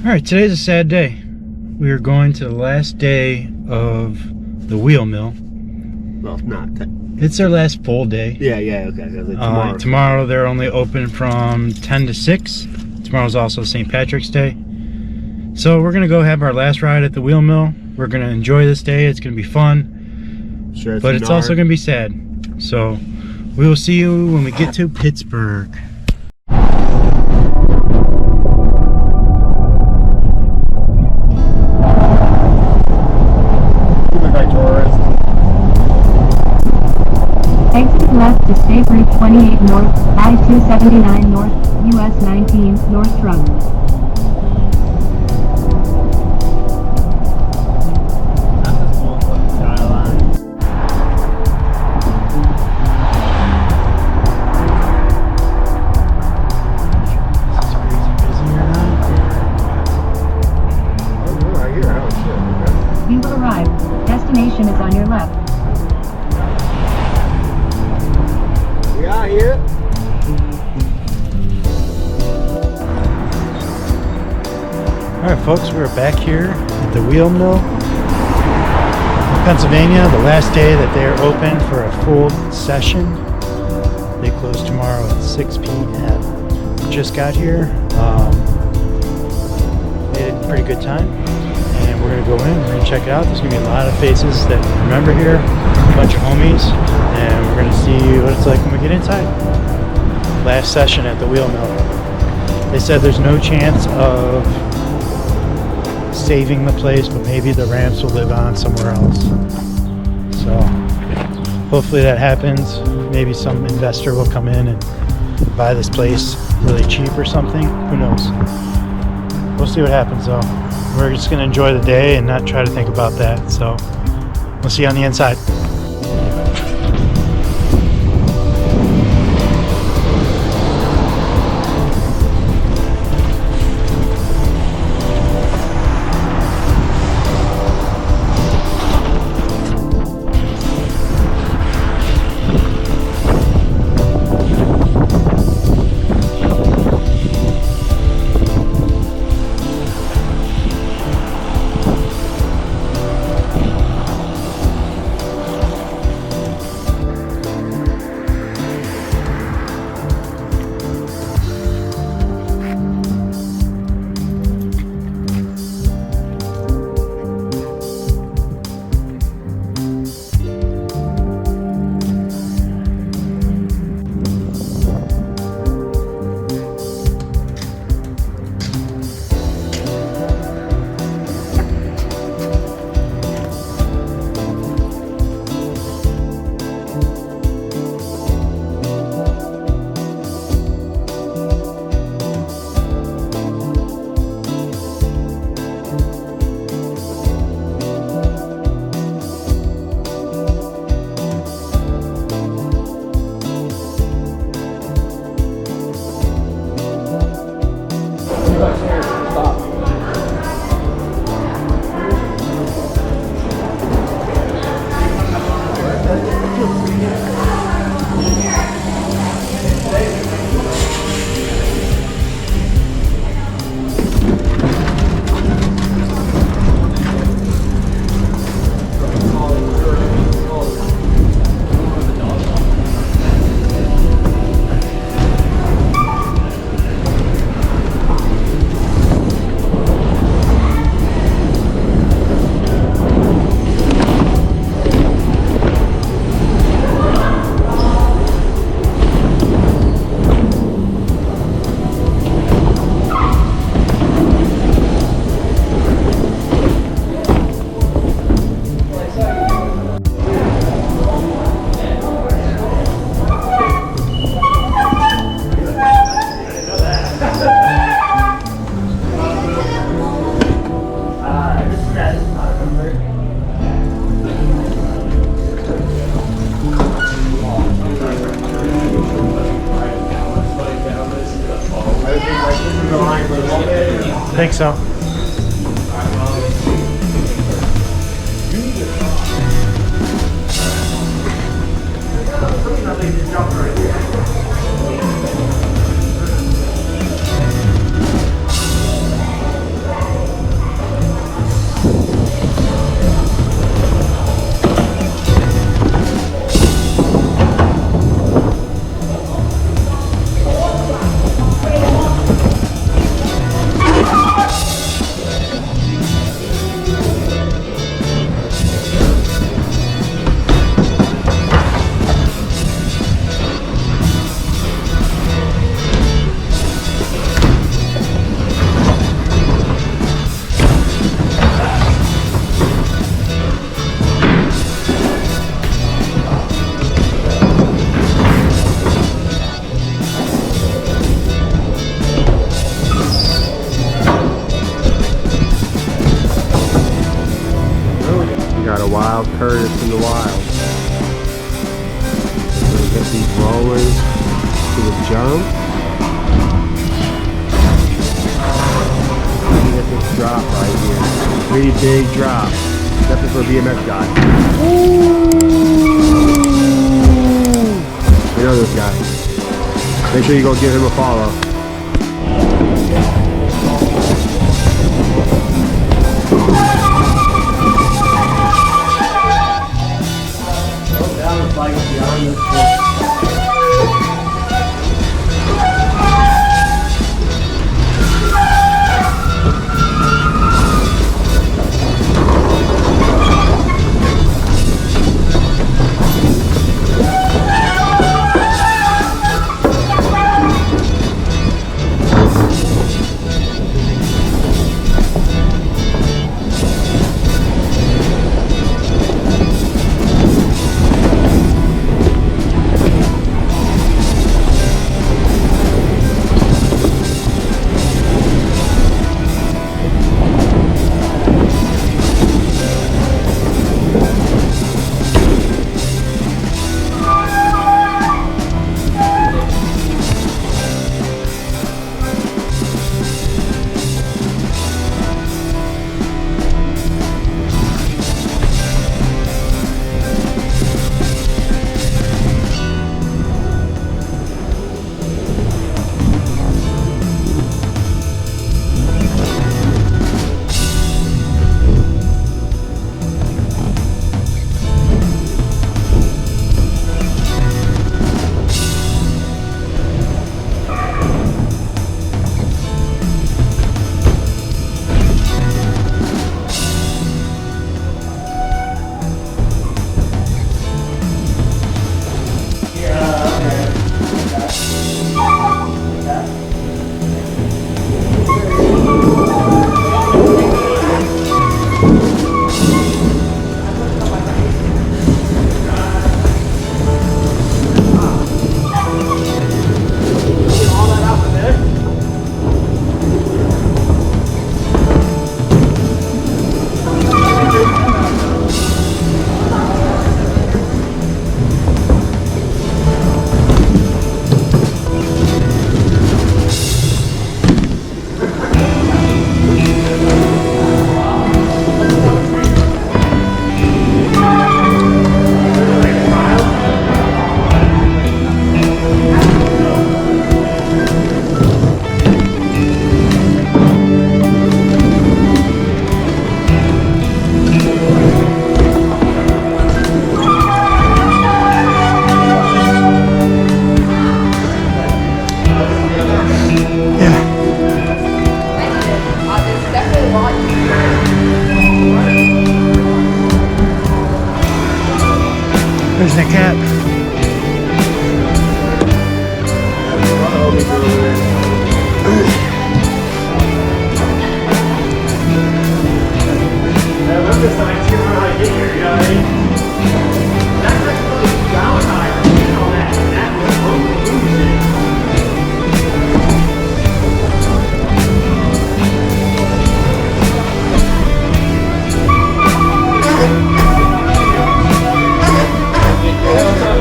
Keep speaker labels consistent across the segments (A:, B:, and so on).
A: Alright, today's a sad day. We are going to the last day of the wheel mill.
B: Well, not.
A: It's their last full day.
B: Yeah, okay. Like tomorrow.
A: Tomorrow they're only open from 10 to 6. Tomorrow's also St. Patrick's Day. So we're going to go have our last ride at the wheel mill. We're going to enjoy this day. It's going to be fun.
B: Sure,
A: but it's also going to be sad. So we will see you when we get to Pittsburgh.
C: Exit left to State Route 28 North, I-279 North, US 19 North Road. You will arrive. Destination is on your left.
B: We are here.
A: Alright folks, we're back here at the wheel mill in Pennsylvania, the last day that they are open for a full session. They close tomorrow at 6 p.m. Just got here. Made a pretty good time. And we're going to go in, we're going to check it out. There's going to be a lot of faces that remember here, a bunch of homies, and we're going to see what it's like when we get inside. Last session at the wheel mill. They said there's no chance of saving the place, but maybe the ramps will live on somewhere else. So hopefully that happens. Maybe some investor will come in and buy this place really cheap or something. Who knows? We'll see what happens though. We're just going to enjoy the day and not try to think about that. So we'll see you on the inside. I think so.
B: wild Curtis in the wild. So we get these rollers to the jump. And get this drop right here. Pretty big drop. Definitely for a BMX guy. You know this guy. Make sure you go give him a follow. That was like beyond this point.
A: There's the cat.
B: I'm just like, you know how to get here, you know what I mean? That's like really ground tire and all that. That was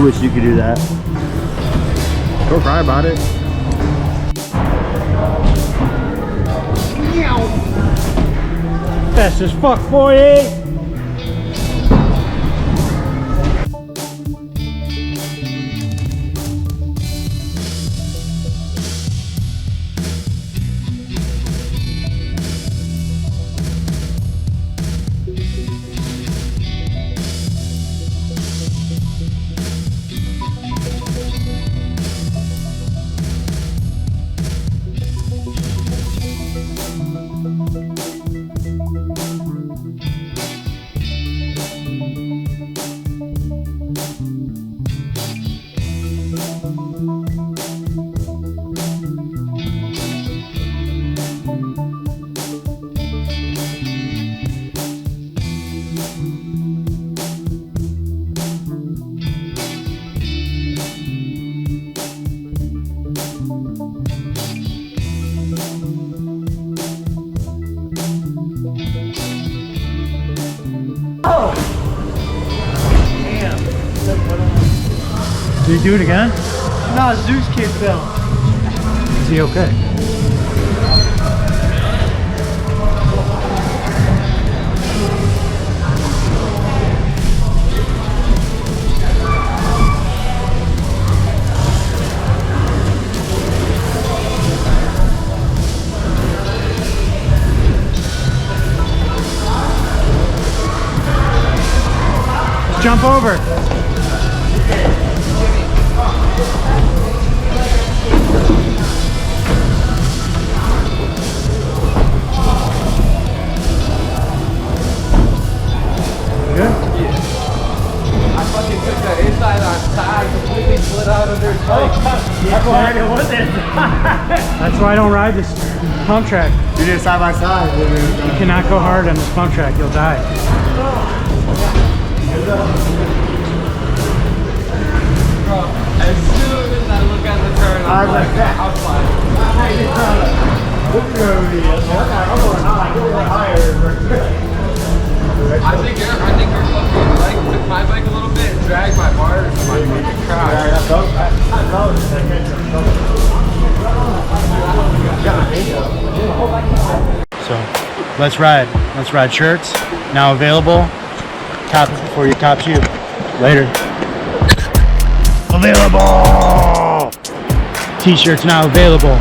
D: You wish you could do that. Don't cry about it.
A: Fast as fuck, boy. Did he do it again?
B: No, Zeus kid fell.
A: Is he okay? Let's jump over. That's why I don't ride this pump track.
D: You did it side by side.
A: You cannot go hard on this pump track, you'll die.
E: As soon as I look at the turn, I'm like, I'll fly. I think you're fucking like took my bike a little bit and dragged my bars and my fucking crash.
A: So let's ride. Let's ride shirts. Now available. Cops before you cops you. Later. Available! T-shirts now available.